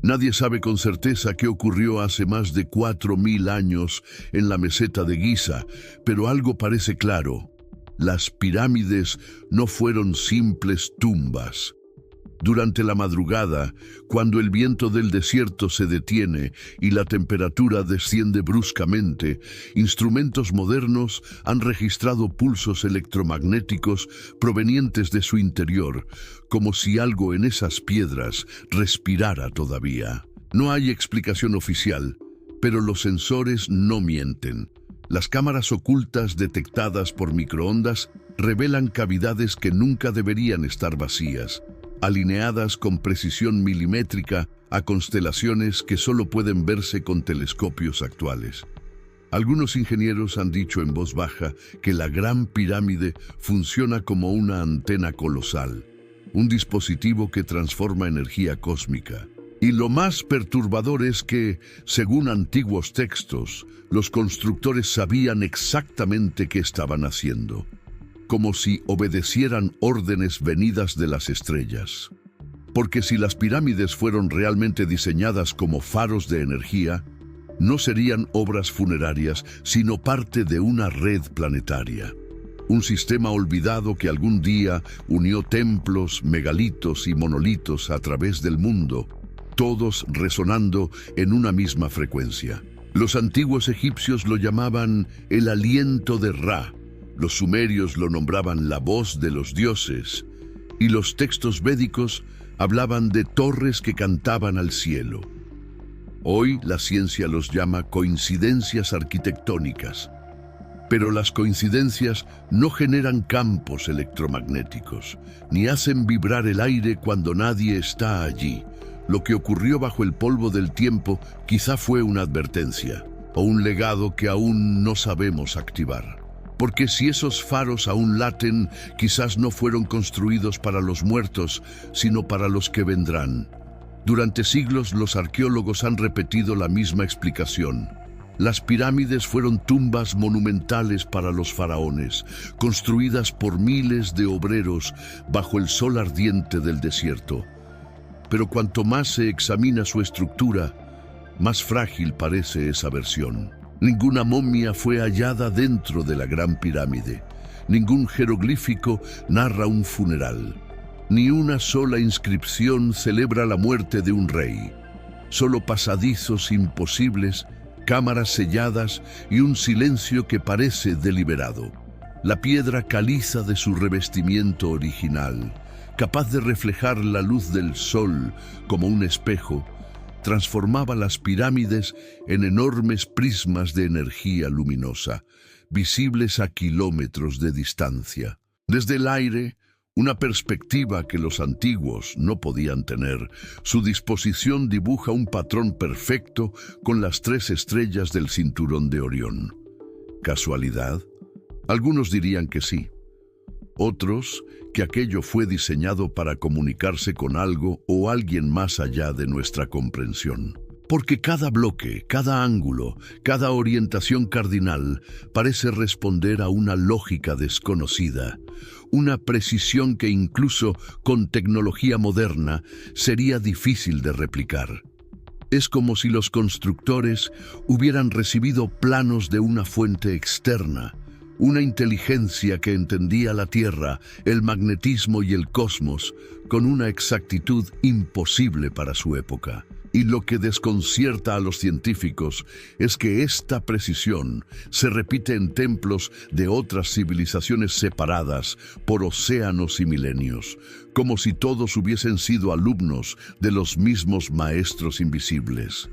Nadie sabe con certeza qué ocurrió hace más de 4000 años en la meseta de Giza, pero algo parece claro. Las pirámides no fueron simples tumbas. Durante la madrugada, cuando el viento del desierto se detiene y la temperatura desciende bruscamente, instrumentos modernos han registrado pulsos electromagnéticos provenientes de su interior, como si algo en esas piedras respirara todavía. No hay explicación oficial, pero los sensores no mienten. Las cámaras ocultas detectadas por microondas revelan cavidades que nunca deberían estar vacías, alineadas con precisión milimétrica a constelaciones que solo pueden verse con telescopios actuales. Algunos ingenieros han dicho en voz baja que la Gran Pirámide funciona como una antena colosal, un dispositivo que transforma energía cósmica. Y lo más perturbador es que, según antiguos textos, los constructores sabían exactamente qué estaban haciendo, como si obedecieran órdenes venidas de las estrellas. Porque si las pirámides fueron realmente diseñadas como faros de energía, no serían obras funerarias, sino parte de una red planetaria. Un sistema olvidado que algún día unió templos, megalitos y monolitos a través del mundo, todos resonando en una misma frecuencia. Los antiguos egipcios lo llamaban el aliento de Ra, los sumerios lo nombraban la voz de los dioses, y los textos védicos hablaban de torres que cantaban al cielo. Hoy la ciencia los llama coincidencias arquitectónicas, pero las coincidencias no generan campos electromagnéticos, ni hacen vibrar el aire cuando nadie está allí. Lo que ocurrió bajo el polvo del tiempo quizá fue una advertencia, o un legado que aún no sabemos activar. Porque si esos faros aún laten, quizás no fueron construidos para los muertos, sino para los que vendrán. Durante siglos los arqueólogos han repetido la misma explicación. Las pirámides fueron tumbas monumentales para los faraones, construidas por miles de obreros bajo el sol ardiente del desierto. Pero cuanto más se examina su estructura, más frágil parece esa versión. Ninguna momia fue hallada dentro de la Gran Pirámide. Ningún jeroglífico narra un funeral. Ni una sola inscripción celebra la muerte de un rey. Solo pasadizos imposibles, cámaras selladas y un silencio que parece deliberado. La piedra caliza de su revestimiento original, capaz de reflejar la luz del sol como un espejo, transformaba las pirámides en enormes prismas de energía luminosa, visibles a kilómetros de distancia. Desde el aire, una perspectiva que los antiguos no podían tener, su disposición dibuja un patrón perfecto con las 3 estrellas del cinturón de Orión. ¿Casualidad? Algunos dirían que sí. Otros, que aquello fue diseñado para comunicarse con algo o alguien más allá de nuestra comprensión. Porque cada bloque, cada ángulo, cada orientación cardinal parece responder a una lógica desconocida, una precisión que incluso con tecnología moderna sería difícil de replicar. Es como si los constructores hubieran recibido planos de una fuente externa, una inteligencia que entendía la Tierra, el magnetismo y el cosmos con una exactitud imposible para su época. Y lo que desconcierta a los científicos es que esta precisión se repite en templos de otras civilizaciones separadas por océanos y milenios, como si todos hubiesen sido alumnos de los mismos maestros invisibles.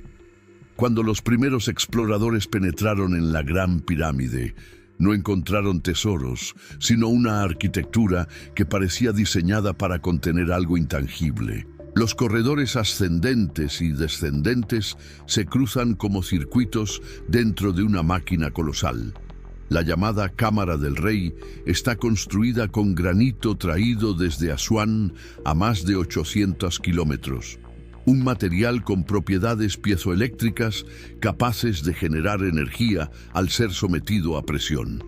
Cuando los primeros exploradores penetraron en la Gran Pirámide, no encontraron tesoros, sino una arquitectura que parecía diseñada para contener algo intangible. Los corredores ascendentes y descendentes se cruzan como circuitos dentro de una máquina colosal. La llamada Cámara del Rey está construida con granito traído desde Asuán a más de 800 kilómetros. Un material con propiedades piezoeléctricas capaces de generar energía al ser sometido a presión.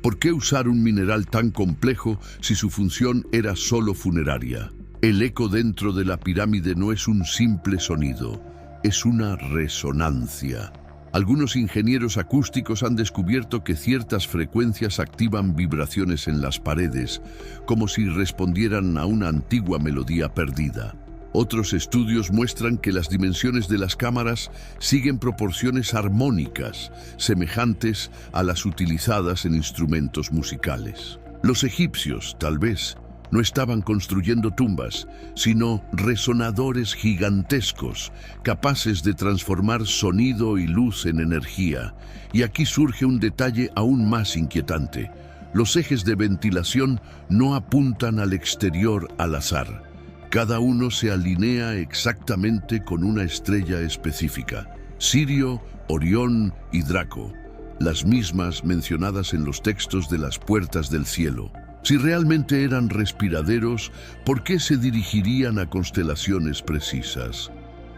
¿Por qué usar un mineral tan complejo si su función era solo funeraria? El eco dentro de la pirámide no es un simple sonido, es una resonancia. Algunos ingenieros acústicos han descubierto que ciertas frecuencias activan vibraciones en las paredes, como si respondieran a una antigua melodía perdida. Otros estudios muestran que las dimensiones de las cámaras siguen proporciones armónicas, semejantes a las utilizadas en instrumentos musicales. Los egipcios, tal vez, no estaban construyendo tumbas, sino resonadores gigantescos, capaces de transformar sonido y luz en energía. Y aquí surge un detalle aún más inquietante. Los ejes de ventilación no apuntan al exterior al azar. Cada uno se alinea exactamente con una estrella específica: Sirio, Orión y Draco, las mismas mencionadas en los textos de las puertas del cielo. Si realmente eran respiraderos, ¿por qué se dirigirían a constelaciones precisas?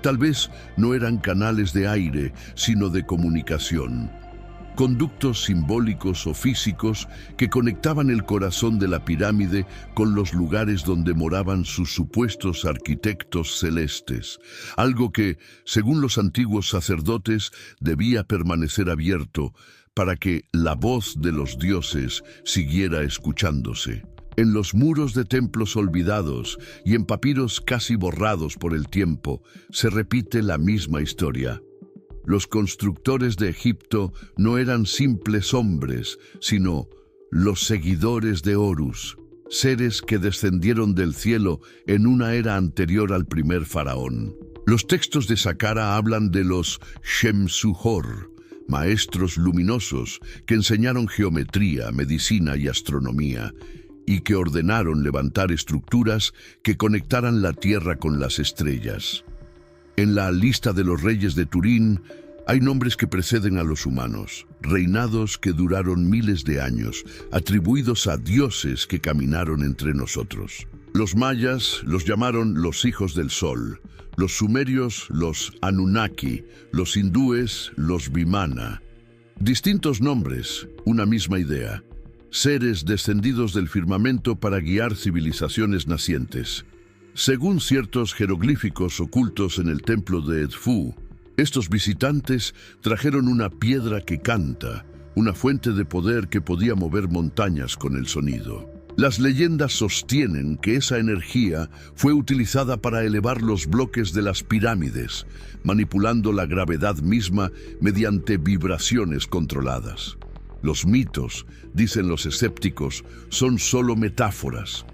Tal vez no eran canales de aire, sino de comunicación. Conductos simbólicos o físicos que conectaban el corazón de la pirámide con los lugares donde moraban sus supuestos arquitectos celestes. Algo que, según los antiguos sacerdotes, debía permanecer abierto para que la voz de los dioses siguiera escuchándose. En los muros de templos olvidados y en papiros casi borrados por el tiempo, se repite la misma historia. Los constructores de Egipto no eran simples hombres, sino los seguidores de Horus, seres que descendieron del cielo en una era anterior al primer faraón. Los textos de Saqqara hablan de los Shemsu-Hor, maestros luminosos que enseñaron geometría, medicina y astronomía, y que ordenaron levantar estructuras que conectaran la tierra con las estrellas. En la lista de los reyes de Turín hay nombres que preceden a los humanos, reinados que duraron miles de años, atribuidos a dioses que caminaron entre nosotros. Los mayas los llamaron los hijos del sol, los sumerios los Anunnaki, los hindúes los Vimana. Distintos nombres, una misma idea: seres descendidos del firmamento para guiar civilizaciones nacientes. Según ciertos jeroglíficos ocultos en el templo de Edfu, estos visitantes trajeron una piedra que canta, una fuente de poder que podía mover montañas con el sonido. Las leyendas sostienen que esa energía fue utilizada para elevar los bloques de las pirámides, manipulando la gravedad misma mediante vibraciones controladas. Los mitos, dicen los escépticos, son solo metáforas.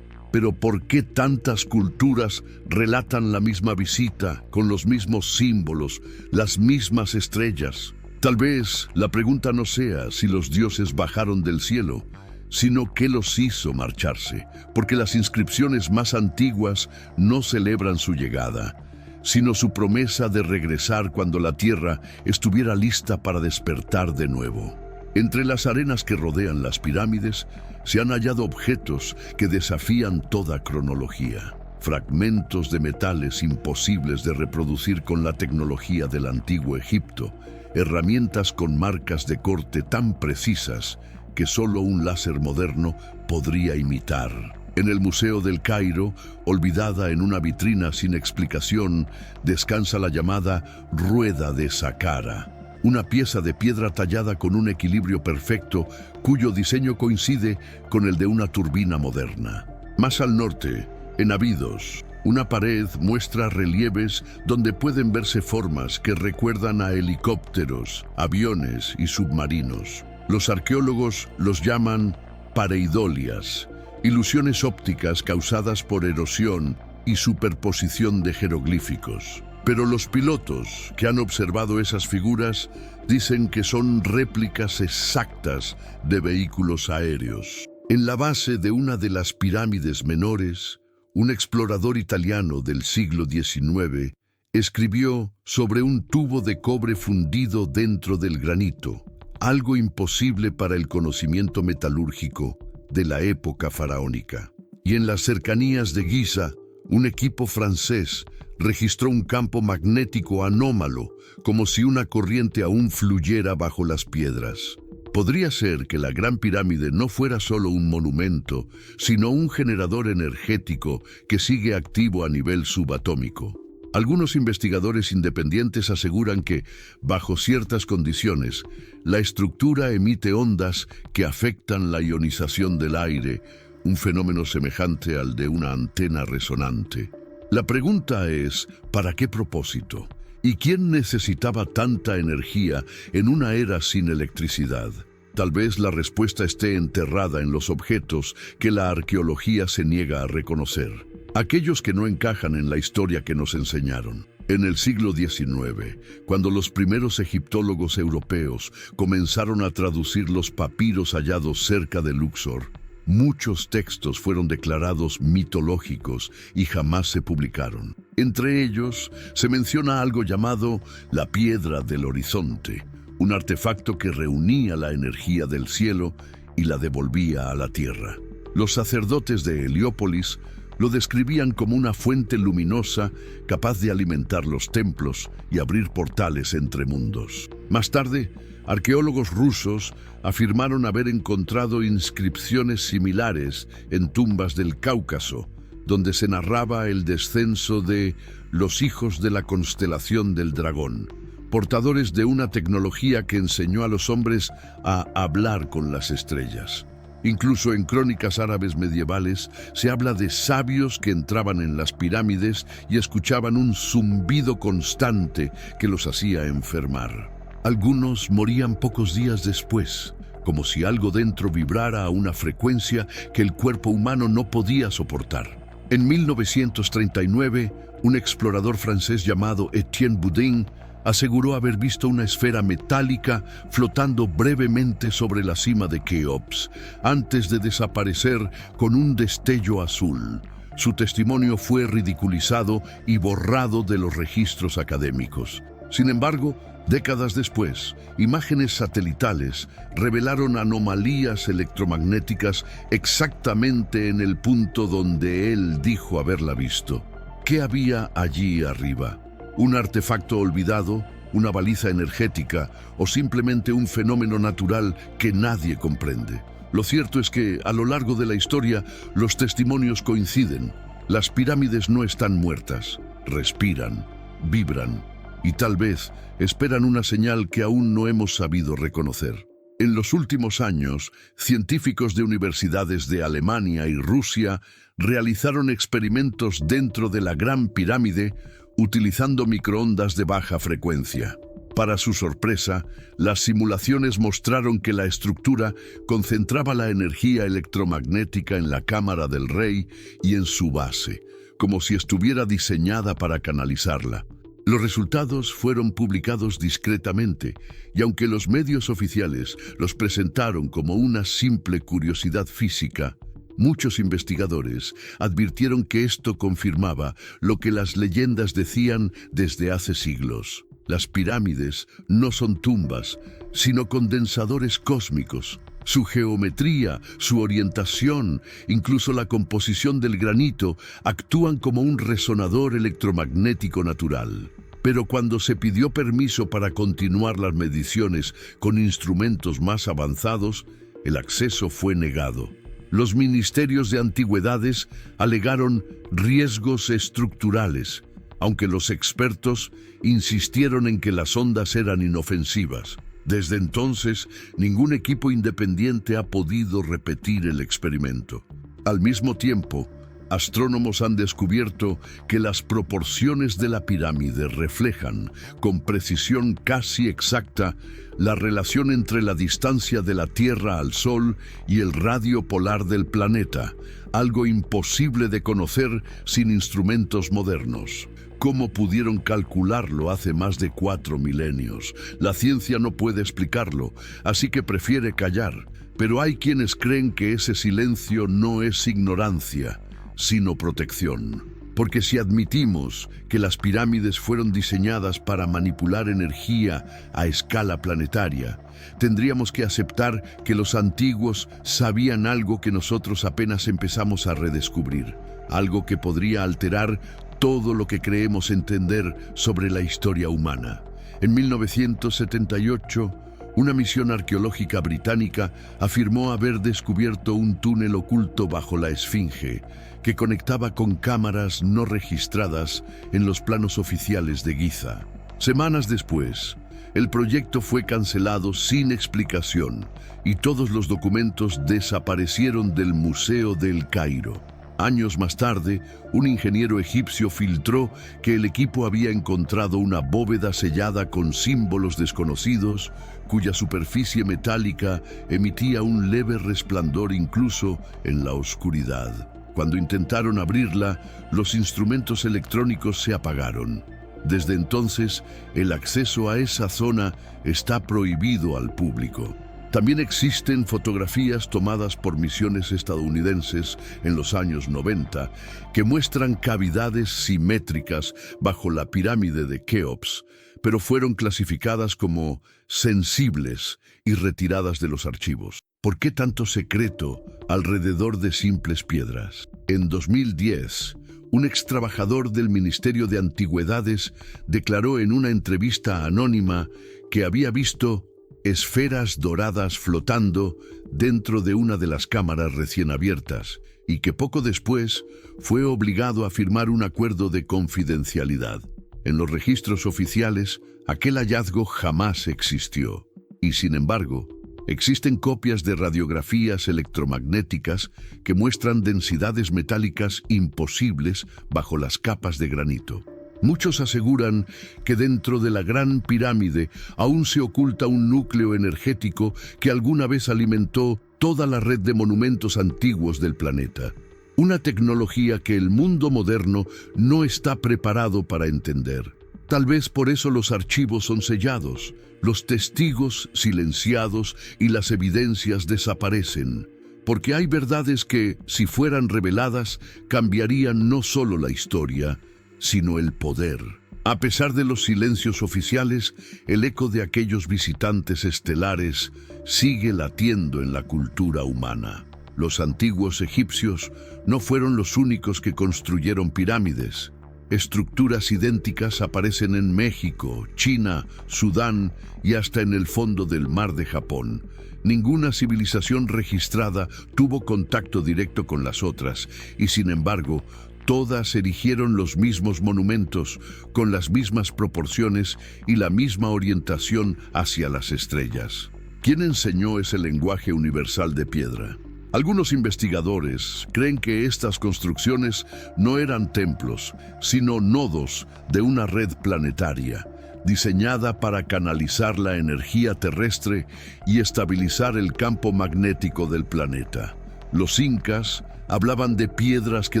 Pero ¿por qué tantas culturas relatan la misma visita, con los mismos símbolos, las mismas estrellas? Tal vez la pregunta no sea si los dioses bajaron del cielo, sino qué los hizo marcharse, porque las inscripciones más antiguas no celebran su llegada, sino su promesa de regresar cuando la tierra estuviera lista para despertar de nuevo. Entre las arenas que rodean las pirámides se han hallado objetos que desafían toda cronología. Fragmentos de metales imposibles de reproducir con la tecnología del antiguo Egipto, herramientas con marcas de corte tan precisas que solo un láser moderno podría imitar. En el Museo del Cairo, olvidada en una vitrina sin explicación, descansa la llamada Rueda de Saqqara, una pieza de piedra tallada con un equilibrio perfecto cuyo diseño coincide con el de una turbina moderna. Más al norte, en Abidos, una pared muestra relieves donde pueden verse formas que recuerdan a helicópteros, aviones y submarinos. Los arqueólogos los llaman pareidolias, ilusiones ópticas causadas por erosión y superposición de jeroglíficos. Pero los pilotos que han observado esas figuras dicen que son réplicas exactas de vehículos aéreos. En la base de una de las pirámides menores, un explorador italiano del siglo XIX escribió sobre un tubo de cobre fundido dentro del granito, algo imposible para el conocimiento metalúrgico de la época faraónica. Y en las cercanías de Giza, un equipo francés registró un campo magnético anómalo, como si una corriente aún fluyera bajo las piedras. Podría ser que la Gran Pirámide no fuera solo un monumento, sino un generador energético que sigue activo a nivel subatómico. Algunos investigadores independientes aseguran que, bajo ciertas condiciones, la estructura emite ondas que afectan la ionización del aire, un fenómeno semejante al de una antena resonante. La pregunta es, ¿para qué propósito? ¿Y quién necesitaba tanta energía en una era sin electricidad? Tal vez la respuesta esté enterrada en los objetos que la arqueología se niega a reconocer, aquellos que no encajan en la historia que nos enseñaron. En el siglo XIX, cuando los primeros egiptólogos europeos comenzaron a traducir los papiros hallados cerca de Luxor, muchos textos fueron declarados mitológicos y jamás se publicaron. Entre ellos, se menciona algo llamado la Piedra del Horizonte, un artefacto que reunía la energía del cielo y la devolvía a la tierra. Los sacerdotes de Heliópolis lo describían como una fuente luminosa capaz de alimentar los templos y abrir portales entre mundos. Más tarde, arqueólogos rusos afirmaron haber encontrado inscripciones similares en tumbas del Cáucaso, donde se narraba el descenso de los hijos de la constelación del dragón, portadores de una tecnología que enseñó a los hombres a hablar con las estrellas. Incluso en crónicas árabes medievales se habla de sabios que entraban en las pirámides y escuchaban un zumbido constante que los hacía enfermar. Algunos morían pocos días después, como si algo dentro vibrara a una frecuencia que el cuerpo humano no podía soportar. En 1939, un explorador francés llamado Etienne Boudin aseguró haber visto una esfera metálica flotando brevemente sobre la cima de Keops, antes de desaparecer con un destello azul. Su testimonio fue ridiculizado y borrado de los registros académicos. Sin embargo, décadas después, imágenes satelitales revelaron anomalías electromagnéticas exactamente en el punto donde él dijo haberla visto. ¿Qué había allí arriba? ¿Un artefacto olvidado, una baliza energética o simplemente un fenómeno natural que nadie comprende? Lo cierto es que, a lo largo de la historia, los testimonios coinciden. Las pirámides no están muertas, respiran, vibran y tal vez esperan una señal que aún no hemos sabido reconocer. En los últimos años, científicos de universidades de Alemania y Rusia realizaron experimentos dentro de la Gran Pirámide utilizando microondas de baja frecuencia. Para su sorpresa, las simulaciones mostraron que la estructura concentraba la energía electromagnética en la cámara del rey y en su base, como si estuviera diseñada para canalizarla. Los resultados fueron publicados discretamente, y aunque los medios oficiales los presentaron como una simple curiosidad física, muchos investigadores advirtieron que esto confirmaba lo que las leyendas decían desde hace siglos. Las pirámides no son tumbas, sino condensadores cósmicos. Su geometría, su orientación, incluso la composición del granito, actúan como un resonador electromagnético natural. Pero cuando se pidió permiso para continuar las mediciones con instrumentos más avanzados, el acceso fue negado. Los ministerios de antigüedades alegaron riesgos estructurales, aunque los expertos insistieron en que las ondas eran inofensivas. Desde entonces, ningún equipo independiente ha podido repetir el experimento. Al mismo tiempo, astrónomos han descubierto que las proporciones de la pirámide reflejan, con precisión casi exacta, la relación entre la distancia de la Tierra al Sol y el radio polar del planeta, algo imposible de conocer sin instrumentos modernos. ¿Cómo pudieron calcularlo hace más de 4 milenios? La ciencia no puede explicarlo, así que prefiere callar. Pero hay quienes creen que ese silencio no es ignorancia, sino protección. Porque si admitimos que las pirámides fueron diseñadas para manipular energía a escala planetaria, tendríamos que aceptar que los antiguos sabían algo que nosotros apenas empezamos a redescubrir, algo que podría alterar todo lo que creemos entender sobre la historia humana. En 1978, Una misión arqueológica británica afirmó haber descubierto un túnel oculto bajo la Esfinge que conectaba con cámaras no registradas en los planos oficiales de Giza. Semanas después, el proyecto fue cancelado sin explicación y todos los documentos desaparecieron del Museo del Cairo. Años más tarde, un ingeniero egipcio filtró que el equipo había encontrado una bóveda sellada con símbolos desconocidos, cuya superficie metálica emitía un leve resplandor incluso en la oscuridad. Cuando intentaron abrirla, los instrumentos electrónicos se apagaron. Desde entonces, el acceso a esa zona está prohibido al público. También existen fotografías tomadas por misiones estadounidenses en los años 90 que muestran cavidades simétricas bajo la pirámide de Keops, pero fueron clasificadas como sensibles y retiradas de los archivos. ¿Por qué tanto secreto alrededor de simples piedras? En 2010, un extrabajador del Ministerio de Antigüedades declaró en una entrevista anónima que había visto esferas doradas flotando dentro de una de las cámaras recién abiertas y que poco después fue obligado a firmar un acuerdo de confidencialidad. En los registros oficiales, aquel hallazgo jamás existió y, sin embargo, existen copias de radiografías electromagnéticas que muestran densidades metálicas imposibles bajo las capas de granito. Muchos aseguran que dentro de la Gran Pirámide aún se oculta un núcleo energético que alguna vez alimentó toda la red de monumentos antiguos del planeta. Una tecnología que el mundo moderno no está preparado para entender. Tal vez por eso los archivos son sellados, los testigos silenciados y las evidencias desaparecen. Porque hay verdades que, si fueran reveladas, cambiarían no solo la historia, sino el poder. A pesar de los silencios oficiales, el eco de aquellos visitantes estelares sigue latiendo en la cultura humana. Los antiguos egipcios no fueron los únicos que construyeron pirámides. Estructuras idénticas aparecen en México, China, Sudán y hasta en el fondo del mar de Japón. Ninguna civilización registrada tuvo contacto directo con las otras y, sin embargo, todas erigieron los mismos monumentos, con las mismas proporciones y la misma orientación hacia las estrellas. ¿Quién enseñó ese lenguaje universal de piedra? Algunos investigadores creen que estas construcciones no eran templos, sino nodos de una red planetaria, diseñada para canalizar la energía terrestre y estabilizar el campo magnético del planeta. Los incas hablaban de piedras que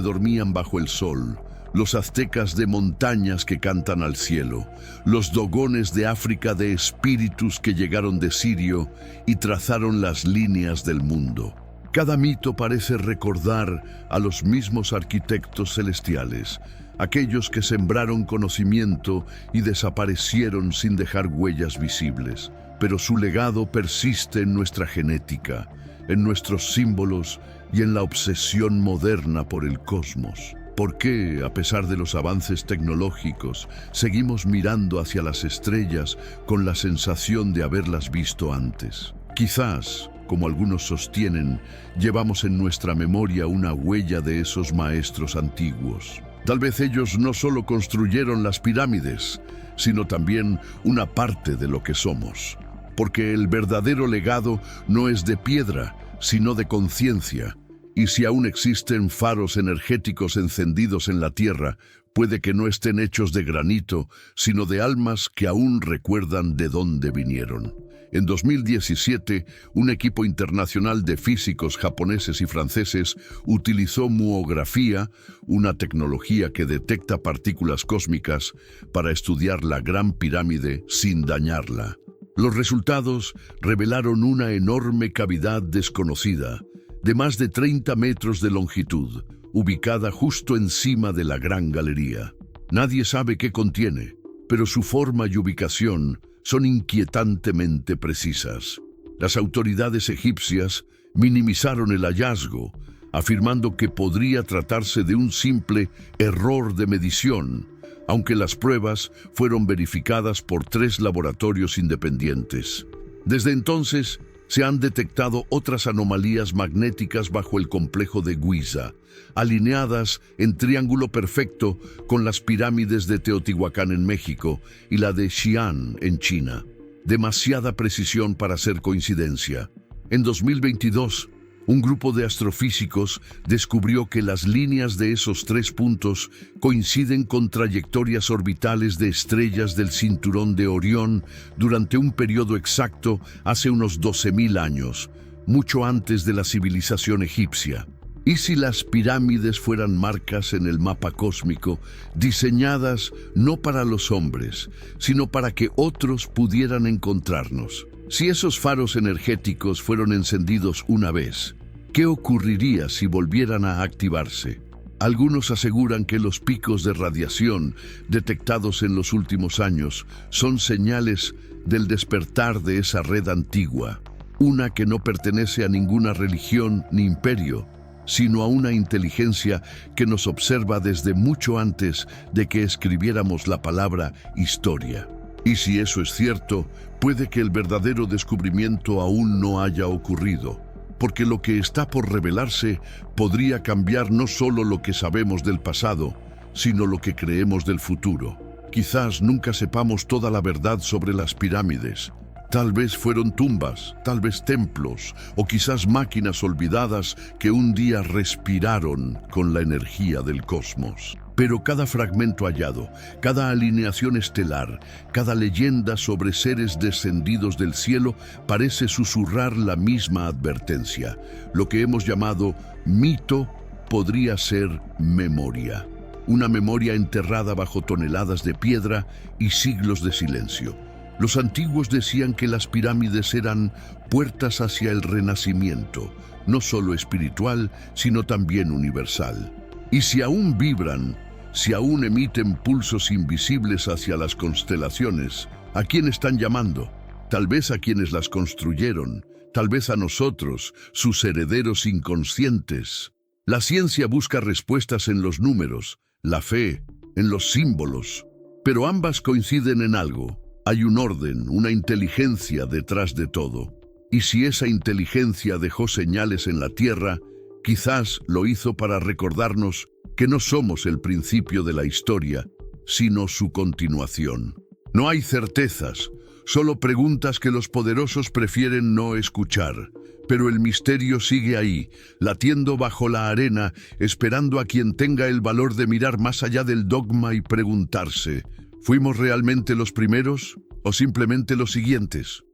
dormían bajo el sol, los aztecas de montañas que cantan al cielo, los dogones de África de espíritus que llegaron de Sirio y trazaron las líneas del mundo. Cada mito parece recordar a los mismos arquitectos celestiales, aquellos que sembraron conocimiento y desaparecieron sin dejar huellas visibles. Pero su legado persiste en nuestra genética, en nuestros símbolos y en la obsesión moderna por el cosmos. ¿Por qué, a pesar de los avances tecnológicos, seguimos mirando hacia las estrellas con la sensación de haberlas visto antes? Quizás, como algunos sostienen, llevamos en nuestra memoria una huella de esos maestros antiguos. Tal vez ellos no solo construyeron las pirámides, sino también una parte de lo que somos. Porque el verdadero legado no es de piedra, sino de conciencia. Y si aún existen faros energéticos encendidos en la Tierra, puede que no estén hechos de granito, sino de almas que aún recuerdan de dónde vinieron. En 2017, un equipo internacional de físicos japoneses y franceses utilizó muografía, una tecnología que detecta partículas cósmicas, para estudiar la Gran Pirámide sin dañarla. Los resultados revelaron una enorme cavidad desconocida, de más de 30 metros de longitud, ubicada justo encima de la Gran Galería. Nadie sabe qué contiene, pero su forma y ubicación son inquietantemente precisas. Las autoridades egipcias minimizaron el hallazgo, afirmando que podría tratarse de un simple error de medición, aunque las pruebas fueron verificadas por 3 laboratorios independientes. Desde entonces, se han detectado otras anomalías magnéticas bajo el complejo de Giza, alineadas en triángulo perfecto con las pirámides de Teotihuacán en México y la de Xi'an en China. Demasiada precisión para ser coincidencia. En 2022, un grupo de astrofísicos descubrió que las líneas de esos 3 puntos coinciden con trayectorias orbitales de estrellas del cinturón de Orión durante un periodo exacto hace unos 12.000 años, mucho antes de la civilización egipcia. ¿Y si las pirámides fueran marcas en el mapa cósmico, diseñadas no para los hombres, sino para que otros pudieran encontrarnos? Si esos faros energéticos fueron encendidos una vez, ¿qué ocurriría si volvieran a activarse? Algunos aseguran que los picos de radiación detectados en los últimos años son señales del despertar de esa red antigua, una que no pertenece a ninguna religión ni imperio, sino a una inteligencia que nos observa desde mucho antes de que escribiéramos la palabra historia. Y si eso es cierto, puede que el verdadero descubrimiento aún no haya ocurrido, porque lo que está por revelarse podría cambiar no solo lo que sabemos del pasado, sino lo que creemos del futuro. Quizás nunca sepamos toda la verdad sobre las pirámides. Tal vez fueron tumbas, tal vez templos, o quizás máquinas olvidadas que un día respiraron con la energía del cosmos. Pero cada fragmento hallado, cada alineación estelar, cada leyenda sobre seres descendidos del cielo parece susurrar la misma advertencia. Lo que hemos llamado mito podría ser memoria. Una memoria enterrada bajo toneladas de piedra y siglos de silencio. Los antiguos decían que las pirámides eran puertas hacia el renacimiento, no solo espiritual, sino también universal. Y si aún vibran, si aún emiten pulsos invisibles hacia las constelaciones, ¿a quién están llamando? Tal vez a quienes las construyeron, tal vez a nosotros, sus herederos inconscientes. La ciencia busca respuestas en los números, la fe, en los símbolos, pero ambas coinciden en algo. Hay un orden, una inteligencia detrás de todo. Y si esa inteligencia dejó señales en la Tierra, quizás lo hizo para recordarnos que no somos el principio de la historia, sino su continuación. No hay certezas, solo preguntas que los poderosos prefieren no escuchar. Pero el misterio sigue ahí, latiendo bajo la arena, esperando a quien tenga el valor de mirar más allá del dogma y preguntarse: ¿fuimos realmente los primeros o simplemente los siguientes?